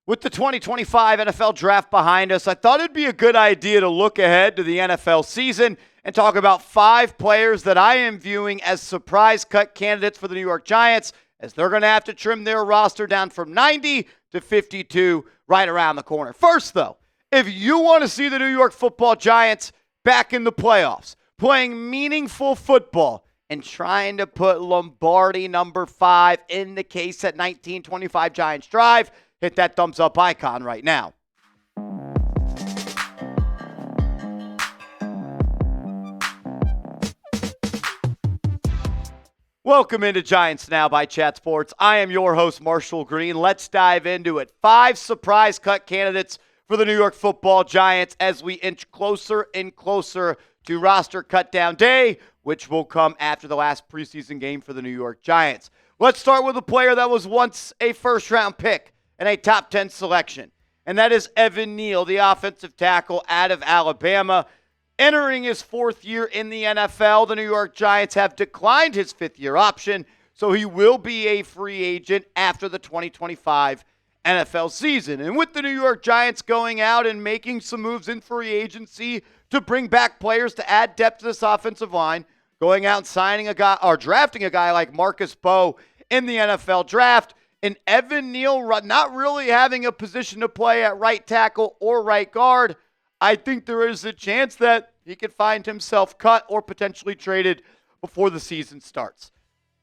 With the 2025 NFL Draft behind us, I thought it'd be a good idea to look ahead to the NFL season and talk about 5 players that I am viewing as surprise cut candidates for the New York Giants, as they're going to have to trim their roster down from 90 to 52 right around the corner. First, though, if you want to see the New York Football Giants back in the playoffs, playing meaningful football, and trying to put Lombardi number 5 in the case at 1925 Giants Drive, hit that thumbs up icon right now. Welcome into Giants Now by Chat Sports. I am your host, Marshall Green. Let's dive into it. 5 surprise cut candidates for the New York Football Giants as we inch closer and closer to roster cutdown day, which will come after the last preseason game for the New York Giants. Let's start with a player that was once a first-round pick and a top 10 selection, and that is Evan Neal, the offensive tackle out of Alabama. Entering his 4th year in the NFL, the New York Giants have declined his 5th-year option, so he will be a free agent after the 2025 NFL season. And with the New York Giants going out and making some moves in free agency to bring back players to add depth to this offensive line, going out and signing a guy or drafting a guy like Marcus Mbow in the NFL draft, and Evan Neal not really having a position to play at right tackle or right guard, I think there is a chance that he could find himself cut or potentially traded before the season starts.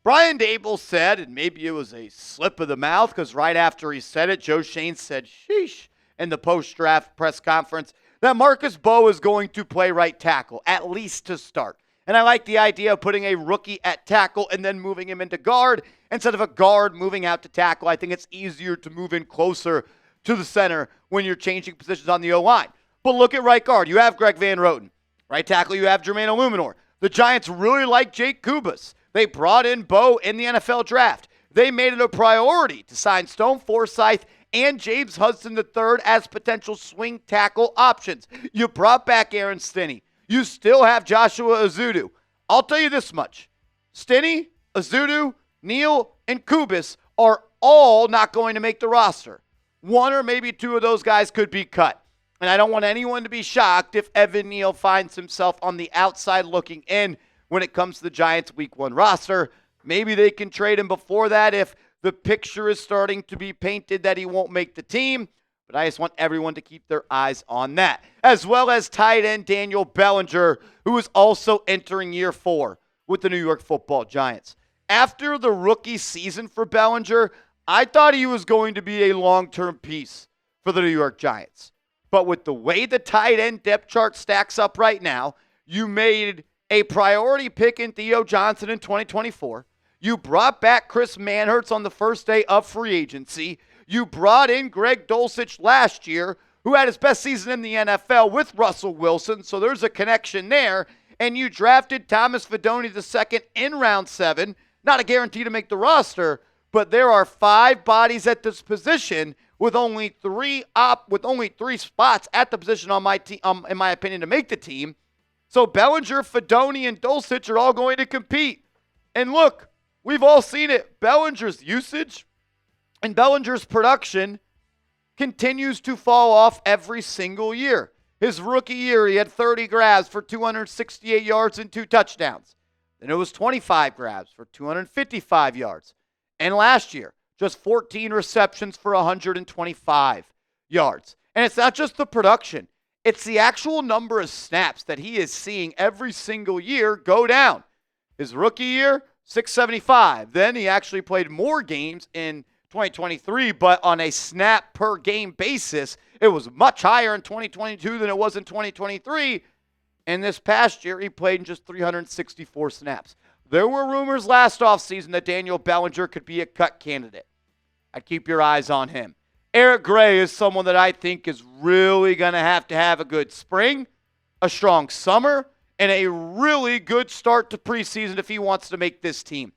Brian Daboll said, and maybe it was a slip of the mouth because right after he said it, Joe Schoen said sheesh in the post-draft press conference, that Marcus Mbow is going to play right tackle, at least to start. And I like the idea of putting a rookie at tackle and then moving him into guard instead of a guard moving out to tackle. I think it's easier to move in closer to the center when you're changing positions on the O-line. But look at right guard. You have Greg Van Roten. Right tackle, you have Jermaine Illuminor. The Giants really like Jake Kubas. They brought in Mbow in the NFL draft. They made it a priority to sign Stone Forsythe and James Hudson III as potential swing tackle options. You brought back Aaron Stinney. You still have Joshua Azudu. I'll tell you this much. Stinney, Azudu, Neal, and Kubas are all not going to make the roster. 1 or maybe 2 of those guys could be cut. And I don't want anyone to be shocked if Evan Neal finds himself on the outside looking in when it comes to the Giants' Week 1 roster. Maybe they can trade him before that if the picture is starting to be painted that he won't make the team. But I just want everyone to keep their eyes on that. As well as tight end Daniel Bellinger, who is also entering year 4 with the New York Football Giants. After the rookie season for Bellinger, I thought he was going to be a long-term piece for the New York Giants. But with the way the tight end depth chart stacks up right now, you made a priority pick in Theo Johnson in 2024. You brought back Chris Manhertz on the first day of free agency. You brought in Greg Dulcich last year, who had his best season in the NFL with Russell Wilson, so there's a connection there. And you drafted Thomas Fidone II in round 7. Not a guarantee to make the roster, but there are 5 bodies at this position with only 3 spots at the position on my team, in my opinion, to make the team. So Bellinger, Fidone, and Dulcich are all going to compete. And look, we've all seen it. Bellinger's usage and Bellinger's production continues to fall off every single year. His rookie year, he had 30 grabs for 268 yards and 2 touchdowns. Then it was 25 grabs for 255 yards. And last year, just 14 receptions for 125 yards. And it's not just the production. It's the actual number of snaps that he is seeing every single year go down. His rookie year, 675. Then he actually played more games in 2023, but on a snap per game basis, it was much higher in 2022 than it was in 2023. And this past year, he played in just 364 snaps. There were rumors last offseason that Daniel Bellinger could be a cut candidate. I'd keep your eyes on him. Eric Gray is someone that I think is really going to have a good spring, a strong summer, and a really good start to preseason if he wants to make this team.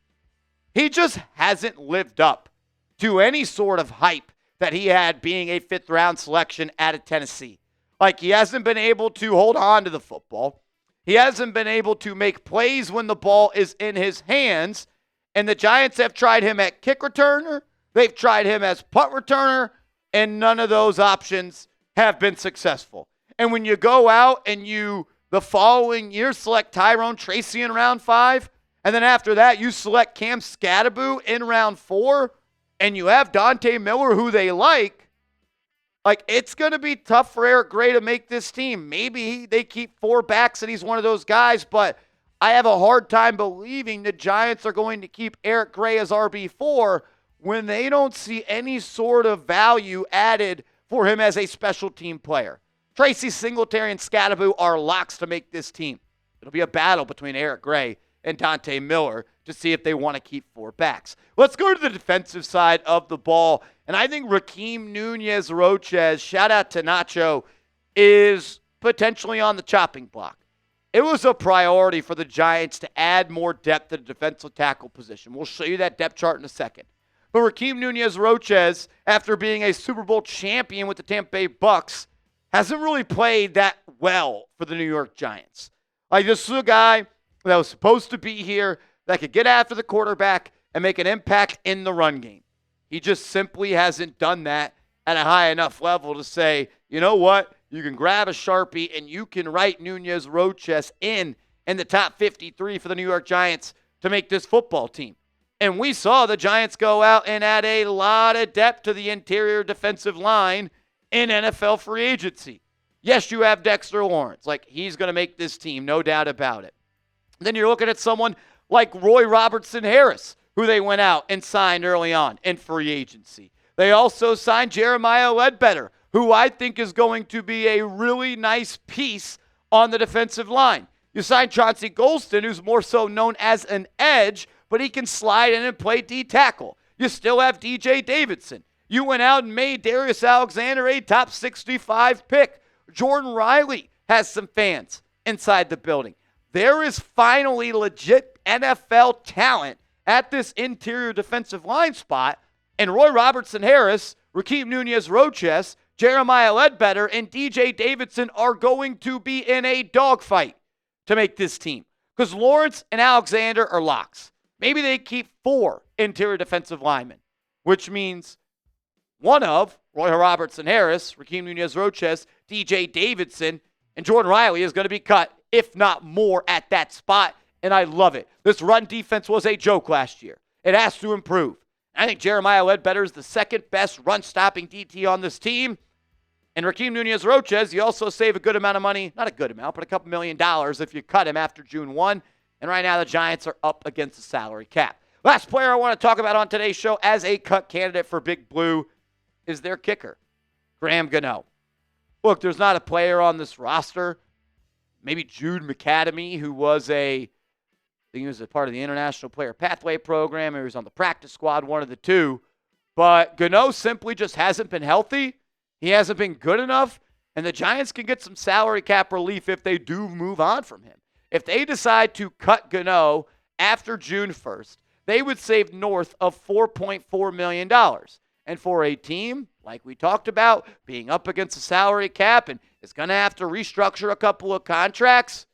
He just hasn't lived up to any sort of hype that he had being a 5th-round selection out of Tennessee. Like, he hasn't been able to hold on to the football. He hasn't been able to make plays when the ball is in his hands. And the Giants have tried him at kick returner. They've tried him as punt returner. and none of those options have been successful. And when you go out and the following year, select Tyrone Tracy in round 5, and then after that, you select Cam Skattebo in round 4, and you have Dante Miller, who they like, it's going to be tough for Eric Gray to make this team. Maybe they keep 4 backs and he's one of those guys, but I have a hard time believing the Giants are going to keep Eric Gray as RB4 when they don't see any sort of value added for him as a special team player. Tracy, Singletary, and Skattebo are locks to make this team. It'll be a battle between Eric Gray and Dante Miller to see if they want to keep 4 backs. Let's go to the defensive side of the ball. And I think Rakeem Nunez-Roches, shout out to Nacho, is potentially on the chopping block. It was a priority for the Giants to add more depth at the defensive tackle position. We'll show you that depth chart in a second. But Rakeem Nunez-Roches, after being a Super Bowl champion with the Tampa Bay Bucks, hasn't really played that well for the New York Giants. This is a guy that was supposed to be here that could get after the quarterback and make an impact in the run game. He just simply hasn't done that at a high enough level to say, you know what, you can grab a Sharpie and you can write Nunez-Roches in the top 53 for the New York Giants to make this football team. And we saw the Giants go out and add a lot of depth to the interior defensive line in NFL free agency. Yes, you have Dexter Lawrence. He's going to make this team, no doubt about it. Then you're looking at someone like Roy Robertson Harris, who they went out and signed early on in free agency. They also signed Jeremiah Ledbetter, who I think is going to be a really nice piece on the defensive line. You signed Chauncey Golston, who's more so known as an edge, but he can slide in and play D-tackle. You still have DJ Davidson. You went out and made Darius Alexander a top 65 pick. Jordan Riley has some fans inside the building. There is finally legit NFL talent at this interior defensive line spot, and Roy Robertson Harris, Rakeem Nunez-Roches, Jeremiah Ledbetter, and DJ Davidson are going to be in a dogfight to make this team. Because Lawrence and Alexander are locks. Maybe they keep 4 interior defensive linemen, which means one of Roy Robertson Harris, Rakeem Nunez-Roches, DJ Davidson, and Jordan Riley is going to be cut, if not more, at that spot. And I love it. This run defense was a joke last year. It has to improve. I think Jeremiah Ledbetter is the second best run-stopping DT on this team. And Rakeem Nunez-Roches, you also save a good amount of money. Not a good amount, but a couple $1 million if you cut him after June 1. And right now the Giants are up against the salary cap. Last player I want to talk about on today's show as a cut candidate for Big Blue is their kicker, Graham Gano. Look, there's not a player on this roster, maybe Jude McAdamy, who was I think he was a part of the International Player Pathway Program, or he was on the practice squad, one of the two. But Gano simply just hasn't been healthy. He hasn't been good enough, and the Giants can get some salary cap relief if they do move on from him. If they decide to cut Gano after June 1st, they would save north of $4.4 million. And for a team, like we talked about, being up against the salary cap and is going to have to restructure a couple of contracts,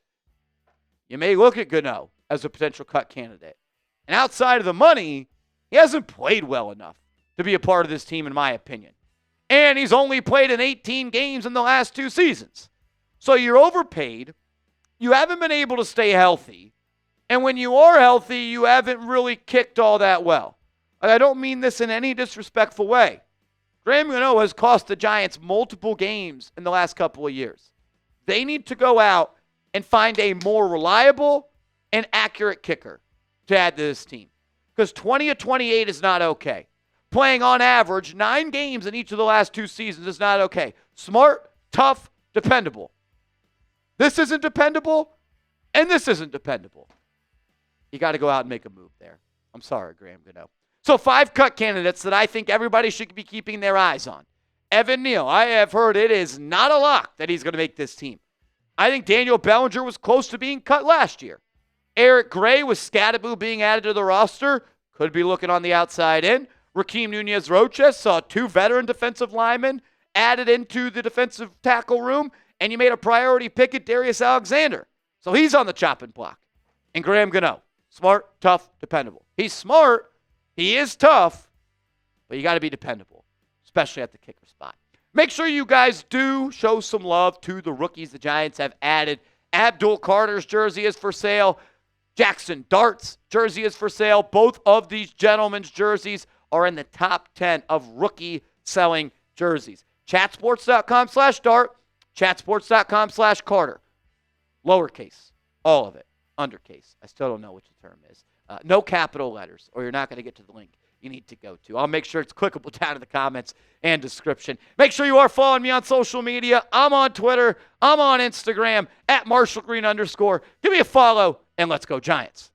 you may look at Gano as a potential cut candidate. And outside of the money, he hasn't played well enough to be a part of this team, in my opinion. And he's only played in 18 games in the last 2 seasons. So you're overpaid. You haven't been able to stay healthy. And when you are healthy, you haven't really kicked all that well. I don't mean this in any disrespectful way. Graham Gano has cost the Giants multiple games in the last couple of years. They need to go out and find a more reliable and accurate kicker to add to this team. Because 20 of 28 is not okay. Playing on average 9 games in each of the last 2 seasons is not okay. Smart, tough, dependable. This isn't dependable, and this isn't dependable. You got to go out and make a move there. I'm sorry, Graham Gano. So 5 cut candidates that I think everybody should be keeping their eyes on. Evan Neal, I have heard it is not a lock that he's going to make this team. I think Daniel Bellinger was close to being cut last year. Eric Gray with Skattebo being added to the roster, could be looking on the outside in. Rakeem Nunez-Roches saw 2 veteran defensive linemen added into the defensive tackle room, and you made a priority pick at Darius Alexander. So he's on the chopping block. And Graham Gano, smart, tough, dependable. He's smart. He is tough, but you got to be dependable. especially at the kicker spot. Make sure you guys do show some love to the rookies the Giants have added. Abdul Carter's jersey is for sale. Jaxson Dart's jersey is for sale. Both of these gentlemen's jerseys are in the top 10 of rookie selling jerseys. Chatsports.com/Dart, chatsports.com/Carter. Lowercase, all of it, undercase. I still don't know what the term is. No capital letters, or you're not going to get to the link you need to go to. I'll make sure it's clickable down in the comments and description. Make sure you are following me on social media. I'm on Twitter. I'm on Instagram, @MarshallGreen_. Give me a follow, and let's go Giants.